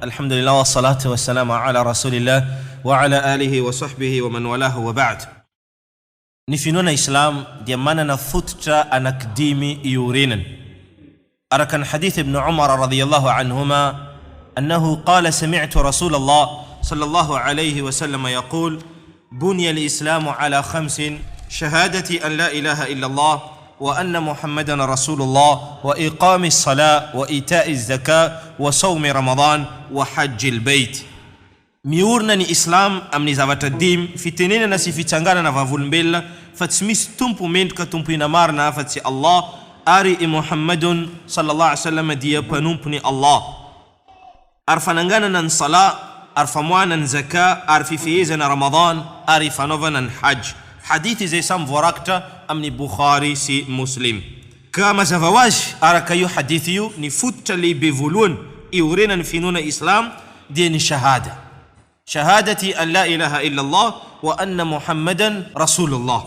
الحمد لله والصلاة والسلام على رسول الله وعلى آله وصحبه ومن والاه وبعد. نفينونا إسلام ديمانا نفوتتا أنكديمي يورينا. أركن حديث ابن عمر رضي الله عنهما أنه قال: سمعت رسول الله صلى الله عليه وسلم يقول: بني الإسلام على 5: شهادة أن لا إله إلا الله وأن محمدا رسول الله وإقام الصلاة وإيتاء الزكاة وصوم رمضان وحج البيت. Miurna ni Islam amni zavatra dim fitenena na si fitsangana na vavolombelona fa tsy misy tompo mendrika tompo ina marina afa-tsy Allah ary i Muhammadun sallallahu alaihi wasallam dia mpanompony Allah. Ary fananganana ny sala, ary famoahana ny zaka, ary fifehezana Ramadan, ary fanaovana ny hajj. Hadithi zay samy voarakitra amin'ny Bukhari sy Muslim. Ka mazava ho azy araka io hadithi io ny fototra lehibe voalohany iorena ny finoana Islam dia ny shahada. Shahadati an la ilaha illa Allah wa anna Muhammadan Rasulullah.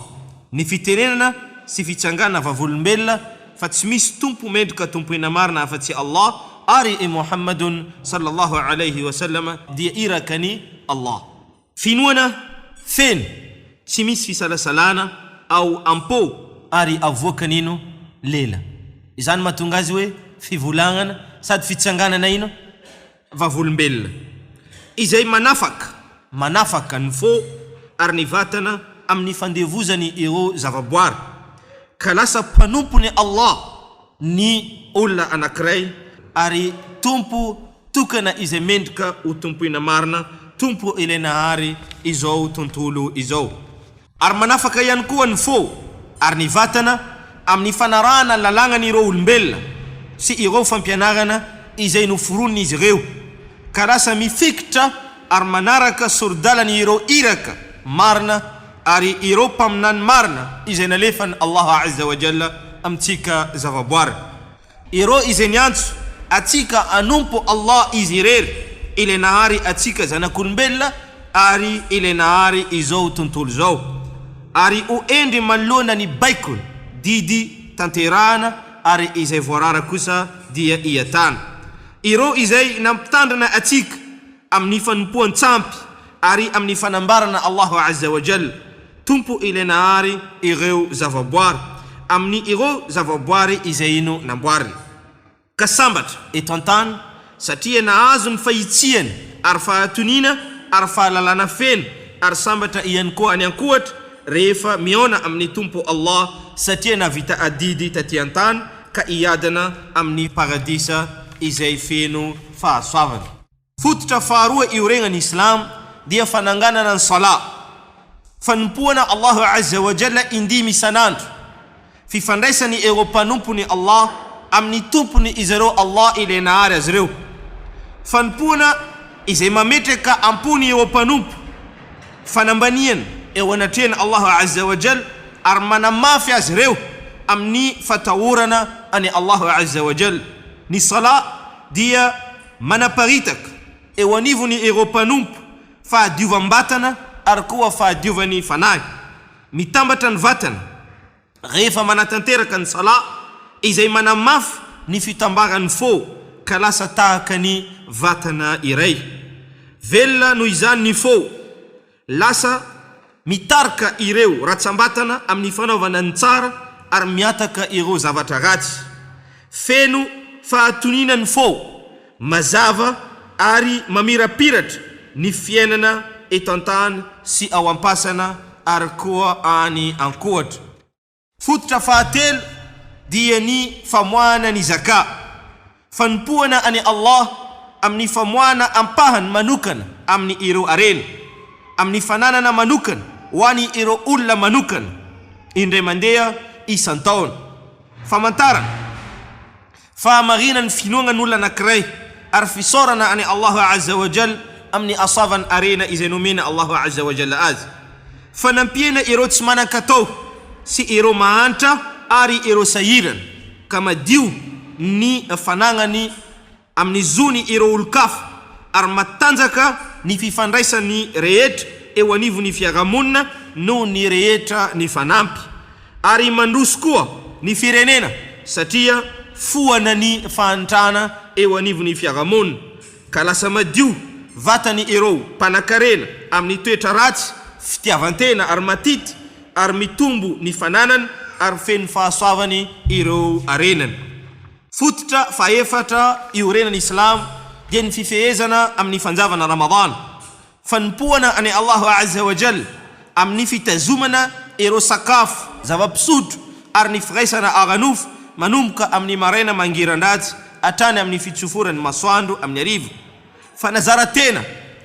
Ny fitenenana sy fitsangana vavolombelona fa tsy misy tompo mendrika tompo ina marina afa-tsy Allah ary i Muhammadun sallallahu alaihi wasallam dia irakany Allah. Finoana feno tsy misy fisalasalana au ampo ary avoakany ino lela. Izany mahatonga azy hoe fivolagnana sady fitsanganana ino vavolombelona. Izay manafaka ny fo ary ny vatana amin'ny fandevozany ireo zavaboary ka lasa mpanompony Allah ny olona anankiray ary tompo tokana izay mendrika ho tompo ina marina, tompo ilenahary izao tontolo izao. Ary manafaka ihany koa ny fo ary ny vatana amin'ny fanarahana lalàgnany ireo olombelona sy ireo fampianarana izay noforoniny izy ireo ka lasa mifikitra ary manaraka sordalany ireo iraka marina ary ireo mpaminany marina izay nalefany Allah azza wa jalla amintsika zavaboary. Ireo izay niantso atsika anompo Allah izy irery ilenahary atsika zanak'olombelona ary ilenahary izao tontolo zao. Ary o endry manoloana ny baikony didy tanterahana ary izay voarara kosa dia iatana. Ireo izay nampitandrina atsika amin'ny fanompoan-tsampy ary amin'ny fanambarana Allahu azza wa jalla, tompo ilenahary ireo zavaboary amin'ny ireo zavaboary izay ino namboarina. Ka sambatra eto an-tany satria nahazo ny fahitsiany ary fahatonina ary fahalalana feno ary sambatra ihany koa any ankohatra rehefa miona amin'ny tompo Allah satria navita adidy taty an-tany ka iadana amin'ny paradisa izay feno fahasoavana. Fototra faharoa ioregnany Islam dia fananganana ny sala, fanompoana Allahu azza wa jalla indimy isanandro, fifandraisany ireo mpanompony Allah amin'ny tompony izy ireo Allah ilenahary azy ireo, fanompoana izay mametraka ampony ireo mpanompo, fanambaniana eo anatrehany Allahu azza wa jalla ary manamafy azy ireo amin'ny fatahorana any Allahu azza wa jalla. Ny sala dia manaparitaka eo anivony ireo mpanompo fahadiovam-batana ary koa fahadiovany fanahy. Mitambatra ny vatana rehefa manatanteraka ny sala izay manamafy ny fitambarany fo ka lasa tahaka ny vatana iray. Velona noho izany ny fo lasa mitarika ireo ratsambatana amin'ny fanaovana ny tsara ary miataka ireo zavatra ratsy. Feno fahatonina ny fo mazava ary mamirapiratra ny fiainana eto an-tany sy ao am-pasana ary koa any ankohatra. Fototra fahatelo dia ny famoahana ny zaka, fanompoana any Allah amin'ny famoahana ampahany manokana amin'ny ireo arena, amin'ny fananana manokana ho any ireo olona manokana indray mandeha isan-taona. Famantarana fahamarina ny finoagnan'olona anankiray ary fisaorana any Allahu azza wa jalla amin'ny asavany arena izay nomena Allahu azza wa jalla azy. Fanampiana ireo tsy manan-katao sy ireo mahantra ary ireo sahirana ka madio ny fanagnany amin'ny zony ireo olo-kafa ary matanjaka ny fifandraisany rehetra eo anivony fiarahamonina noho ny rehetra ny fanampy ary mandroso koa ny firenena satria foana ny fahantrana eo anivony fiarahamonina. ka lasa madio vatany ireo mpanan-karena amin'ny toetra ratsy, fitiavantena ary matity, ary mitombo ny fananana ary feno fahasoavany ireo arenany. Fototra faefatra iorenan'ny Islam dia ny fifehezana amin'ny fanjavana Ramadan, fanompoana any Allahu Azza wa Jalla amin'ny fitazomana ireo sakafo zava-pisotro ary ny firaisana aganofo manomboka amin'ny maraina mangiran-datsy hatrany amin'ny fitsoforan'ny masoandro amin'ny hariva. Fanazaran-tena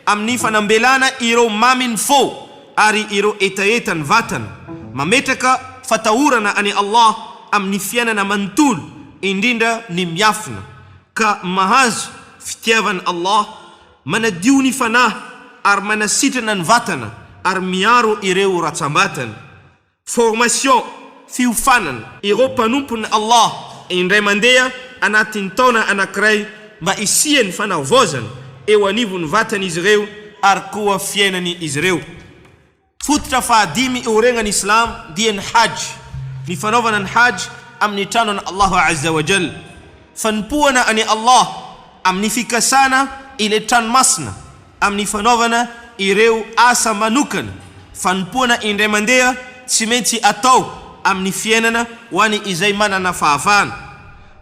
amin'ny fanambelana ireo maminy fo ary ireo etaetany vatana, mametraka fatahorana any Allah amin'ny fiainana manontolo, indrindra ny miafina ka mahazo fitiavany Allah, manadio ny fanahy ary manasitrana ny vatana ary miaro ireo ratsambatana. Formation, fiofanana ireo mpanompony Allah indray mandeha anatin'ny taona anankiray mba isiany fanavozana eo anivony vatany izy ireo ary koa fiainany izy ireo. Fototra fahadimy iorenan'ny Islam dia ny hajj, ny fanaovana ny hajj amin'ny tranon'ny Allahu Azza wa Jalla, fanompoana any Allah amin'ny fikasana ile tranomasina amin'ny fanaovana ireo asa manokana, fanompoana indray mandeha tsy maintsy atao amin'ny fiainana ho any izay manana fahafahana,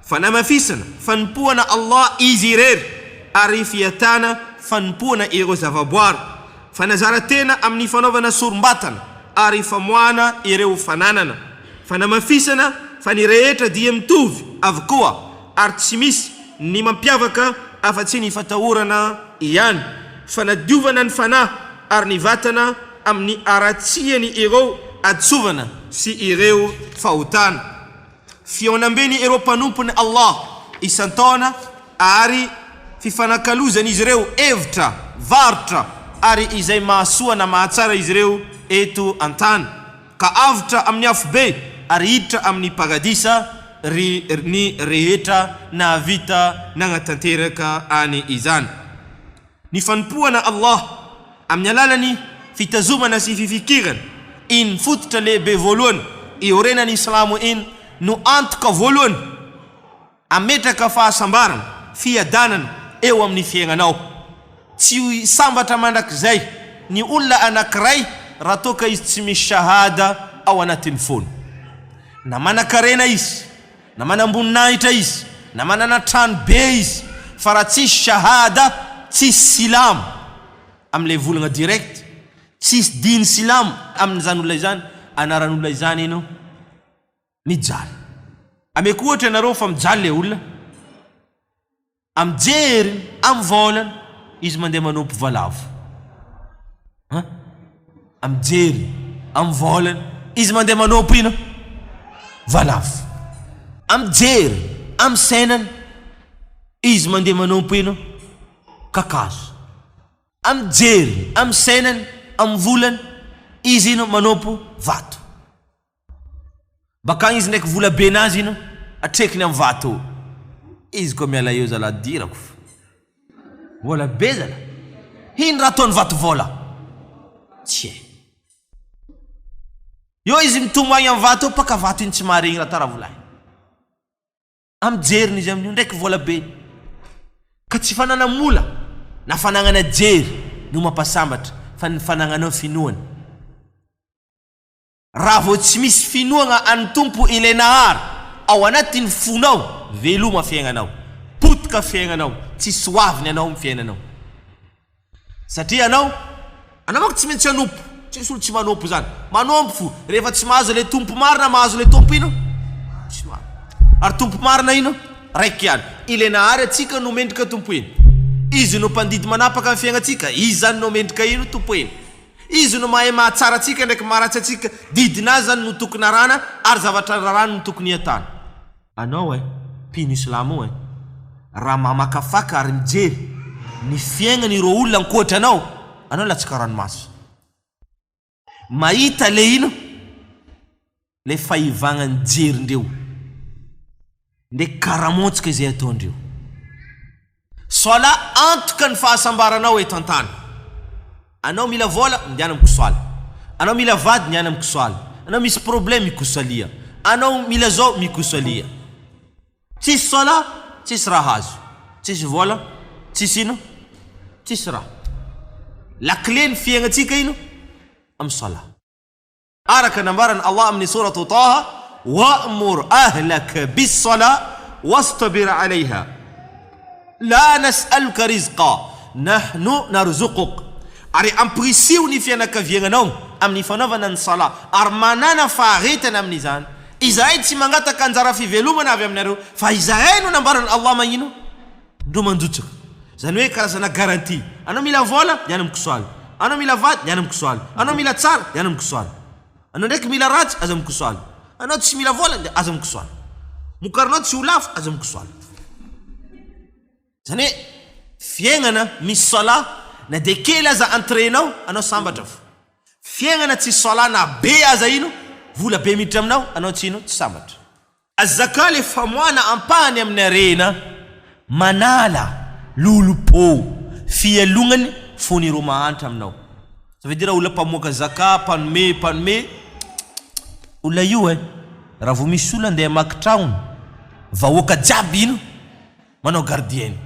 fanamafisana fanompoana Allah izy irery ary fiatana fanompoana ireo zavaboary, fanazaran-tena amin'ny fanaovana sorom-batana ary famoahana ireo fananana, fanamafisana fa ny rehetra dia mitovy avokoa ary tsy misy ny mampiavaka afa-tsy ny fatahorana ihany, fanadiovana ny fanahy ary ny vatana amin'ny aratsiany ireo adsovana sy ireo fahotana, fionambeny ireo mpanompony Allah isan-taona ary fifanakalozany izy ireo hevitra, varotra ary izay mahasoa na mahatsara izy ireo eto an-tany, ka avotra amin'ny afobe ary hiditra amin'ny paradisa ny rehetra na vita nagnatanteraka any izany. Ny fanompoana Allah amin'ny alalany fitazomana sy fifikirana, iny fototra lehibe voalohany iorenan'ny Islamo iny no antoka voalohany ametraka fahasambarana, fiadanana eo amin'ny fiaignanao. Tsy sambatra mandrakizay ny olona anankiray raha toka izy tsy misy shahada ao anatin'ny fony. Na manan-karena izy, na manamboninahitra izy, na manana trano be izy, fa raha tsisy shahada, tsisy silamo amin'ilay volagna direct, tsisy diny silamo amin'izany olona izany, anaran'olona izany ino mijaly. Ameko ohatra ianareo fa mijaly le olona, amjery amin'ny volana izy mandeha manompo valavo, amjery amin'ny volana izy mandeha manompo ino valavo, amjery amin'ny senany izy mandeha manompo ino kakazo, amjery amin'ny senany amin'ny volana izy ino manompo vato. Bakagny izy ndraiky vola be nazy ino atrekiny amin'ny vato, izy koa miala eo zala dirako vola be zala, ino raha ataony vato vola tsy e. Io izy mitombo agny amin'ny vato paka vato iny tsy maharegny raha tara volahy, amjeriny izy amin'io ndraiky vola be, ka tsy fanana mola na fanagnana jery no mampasambatra fa ny fanagnanao finoana. Raha vao tsy misy finoana any tompo ilay nahary ao anatin'ny fonao, veloma fiaignanao, potika fiaignanao, tsy soaviny anao amin'ny fiaignanao. Satria anao manko tsy maintsy anompo, tsy olo tsy manompo zany, manompo fo rehefa tsy mahazo le tompo marina, mahazo le tompo ino tsy marina. Ary tompo marina ino raiky ihany, ilay nahary atsika no mendrika tompo iny, izy no mpandidy manapaka amin'ny fiaignatsika, izy zany no mendrika ino tompo iny, izy no mahay mahatsara atsika ndraiky maharatsy atsika, didinazy zany no tokony arana ary zavatra rarana no tokony atana. Anao mpino Islamo raha mamakafaka ary mijery ny fiaignany ireo olona ankoatra anao latsika ranomaso, mahita le ino le fahivagnany jerindreo ndraiky karamontsika izay ataondreo, soala antoka ny fahasambaranao eto an-tany. Anao mila vola ndiana mikosoala, anao mila vady ndiana mikosoala, anao misy problème mikosalia, anao mila zao mikosalia. Tsisy sola tsisy raha azo, tsisy vola tsisy ino tsisy raha. La clé ny fiaignatsika ino am sala. Araka nambarany Allah amin'ny suratu Taha, wa'mur ahlaka bis-sala wastabir 'alayha la nas'aluka rizqa nahnu narzuquk. Ary ampirisiu ny fianakaviagnanao amin'ny fanaovana ny sala ary manana faharetana amin'izany. Izahay tsy mangataka anjara fivelomana avy aminareo fa izahay no nambarany Allah magnino ndo manjotsaka. Zany hoe karazana garantie. Anao mila vola, ny anamiko soaly. Anao mila vady, ny anamiko soaly. Anao mila tsara, ny anamiko soaly. Anao ndraiky mila ratsy, aza amiko soaly. Anao tsy mila vola, aza amiko soaly. Mokarinao tsy ho lafo, aza amiko soaly. Zany hoe fiainana misy sala na de kely aza entrenao, anao sambatra fo. Fiainana tsy sala na be aza ino, vola be miditra aminao, anao tsy ino, tsy sambatra. Azaka le famoana ampahany amin'ny arena, manala lolo-pô fialongany fony ro mahantra aminao. Ça veut dire olona mpamoaka zaka, mpanome olona io raha vao misy olona andeha hamaky tragno, vahoaka jiaby ino manao gardienne,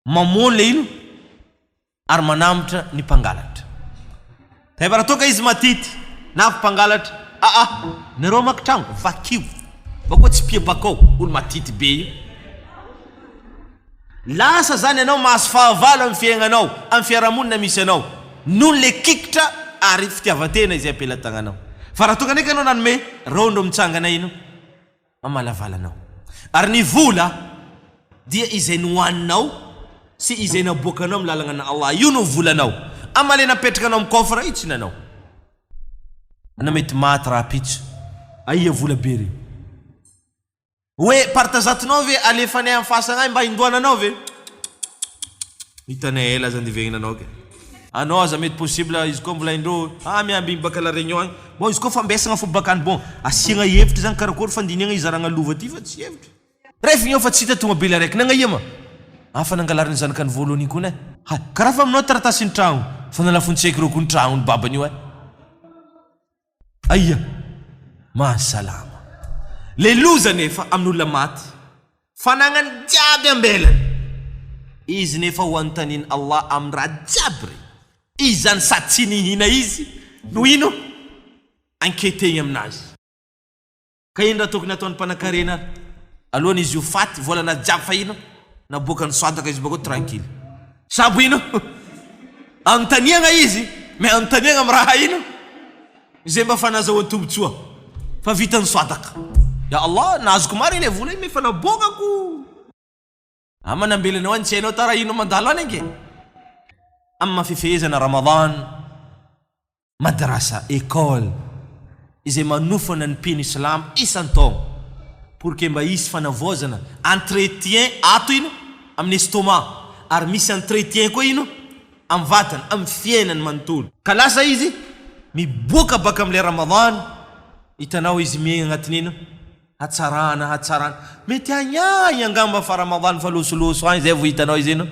mamono le ino ary manambotra ny mpangalatra. Taibara toka izy matity na mpangalatra, nareo hamaky tragno vakio bakoa tsy pia bakao olo matity be io. Lasa zany anao mahazo fahavalo amin'ny fiaignanao, amin'ny fiarahamonina misy anao, noho le kikitra ary fitiavan-tena izay ampelatagnanao. Fa raha tonga ndraiky anao nanome rondo mitsangana ino mamalavalanao. Ary ny vola dia izay nohaninao sy izay naboakanao amin'ny lalagna na Allah, io no volanao. Amale napetrakanao amin'ny coffre io tsy nanao. Anao mety maty raha pitso, aia vola be reo. Hoe partazatinao ve alefanay amin'ny fasagnay mba hindoananao ve? Hitanay ela zany divegnanao ke. Anao aza mety possible izy koa mbola indro miamby baka la réunion agny. Bon izy koa fambesagna fo bakany bon asiagna hevitra zany karakory fandiniagna izaragna lova ty fa tsy hevitra. Rehefa igny fa tsy hita tomobile araiky nagnaia ma. Afa nangalariny zanakany voalohany koa ne. Karaha fa aminao taratasy ny tragno, fa nalafontsaiky reo koa ny tragno ny babany io. Aia, mahasalama. Le loza nefa amin'olona maty fanagnany jiaby ambelany, izy nefa ho antaniny Allah amin'ny raha jiaby re. Izy zany sady tsy nihina izy no ino anketeny aminazy. Ka ino raha tokony ataon'ny mpanan-karena alohany izy io faty volana jiaby fa ino naboaka ny soataka izy bakao tranquille. Sabo ino anontaniagna izy me anontaniagna amin'ny raha ino izay mba fanazahoan'ny tombotsoa fa vitany soataka. Ya Allah, nazoko mari le vola me fa nabokako. Manambelanao any tsy hainao tara ino mandalo any ange. Amma fifehezana Ramadan, madrasa, école izay manofana ny mpino islam isan-taogno pour que mba hisy fanavozana entretien ato ino amin'ny estomac ary misy entretien koa ino amin'ny vatana, amin'ny fiainany manontolo. Ka lasa izy miboaka baka amin'le Ramadan, hitanao izy miaigna agnatiny ino hatsarana mety agnahy angamba fa Ramadan fa losoloso agny zay vao hitanao izy ino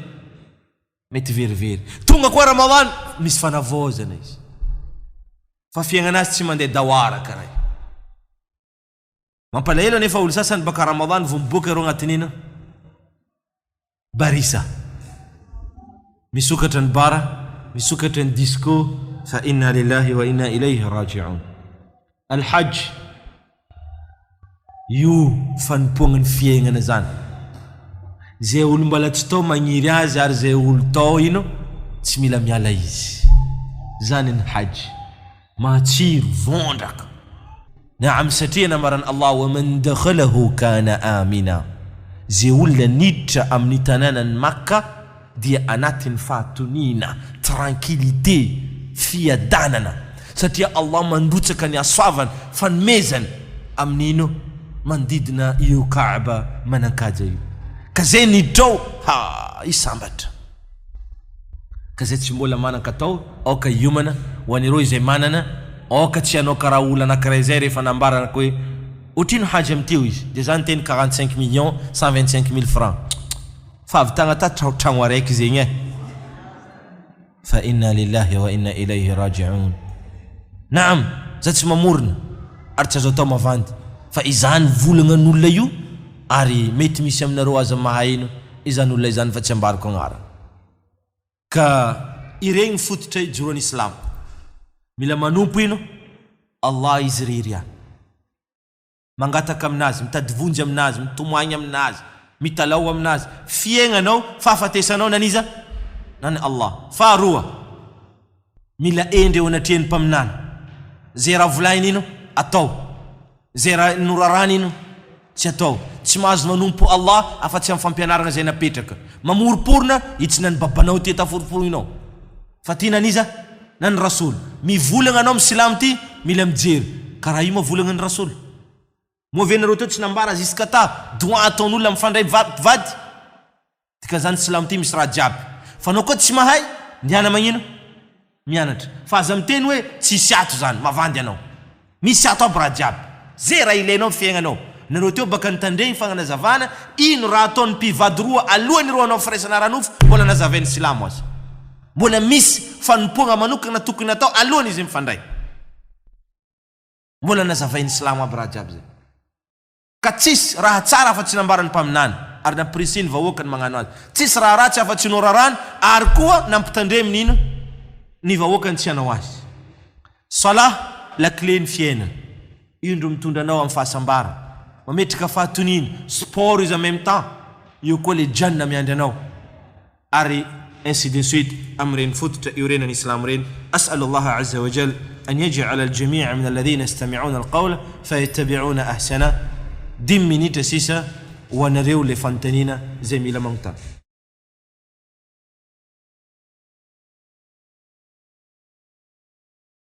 mety verivery. Tonga koa Ramadan misy fanavozana izy fa fiaignanazy tsy mandeha dawara karaha. Mampalahelo nefa olo sasany baka Ramadan vao miboaka ireo agnatiny ino barisa, misokatra ny bara, misokatra ny disco. Fa inna lillahi wa inna ilayhi raji'un. Al-Hajj io fanompoagna ny fiaignana zany. Zay olo mbala tsy tao magniry azy ary zay olo tao ino tsy mila miala izy. Zany ny hajj matsiro vondraka. Naam, satria namarany Allah wa man dakhalahu kana amina. Zay olona niditra amin'ny tanànany Makka dia anatin'ny fahatonina, tranquillité, fiadanana. Satria Allah mandotsaka ny asoavany fanomezany amin'ino mandidina io Kaaba manankaja io. Ka zay nidrao isambatra. Ka zay tsy mbola manan-katao aoka iomana ho anireo izay manana, aoka tsy anao karaha olona anankiray zay rehefa nambarana koa hoe otrino haja am'teo izy dia zany teny 45 millions 125 000 francs. Fa avy tagna ta tragno araiky zegny fa inna lillahi wa inna ilayhi raji'un. Naam, za tsy mamorona ary tsy azo atao mavandy fa izany volagna io ary mety misy aminareo aza mahay ino izany olona izany fa tsy ambariko agnarana. ka iregny fototra ijoroan'ny islam. Mila manompo ino? Allah izy riry any. Mangataka aminazy, mitady vonjy aminazy, mitomoagny aminazy, mitalao aminazy. Fiaignanao, fahafatesanao naniza? Nani Allah. Faharoa, mila endre eo anatrehany mpaminany. Zay raha volainy ino? Atao. Zay raha norarany ino? Tsy atao. Tsy mahazo manompo Allah afa-tsy amin'ny fampianarana zay napetraka. Mamoroporona itsy nany babanao ty taforoporinao. Fa ty naniza? Nany rasul. Mivolagna anao misilamo ty, mila mijery. Karaha io mavolagna ny rasul. Movenareo teo tsy nambara jusqu'à ta doa ataon'olona mifandray vady. Tika zany silamo ty misy raha jiaby. Fa anao koa tsy mahay, ndiana magnino? Mianatra. Fa aza miteny hoe tsisy ato zany, mavandy anao. Misy ato aby raha jiaby. Zay raha ilainao fiaignanao. Nareo teo baka nitandregny fagnanazavana, ino raha ataon'ny mpivady roa alohan'ny roa anao firaisana ranofo, mbola nazavain'ny silamo azy. Mbola misy fanompoagna manokana tokony atao alohan'ny izy mifandray. Mbola nazavain'ny silamo aby raha jiaby zay. Ka tsisy raha tsara fa tsy nambarany mpaminany, ary nampirisiny vahoaka ny magnano azy. Tsisy raha ratsy afa tsy norarany, ary koa nampitandremy nino? Ny vahoaka ny tsy hanao azy. Salah, la clé ny fiainana. Io ndro mitondra anao amin'ny fahasambara. Mametraka fahatoniny, sport izy en même temps. Io koa le janna miandry anao. Ary ainsi de suite amreny fototra io renan'ny islam reny. As'alu Allah azza wa jal an yaj'ala al-jami'a min alladhina yastami'una al-qawla fayattabi'una ahsana. 10 minitra sisa ho anareo le fantanina zay mila magnotany.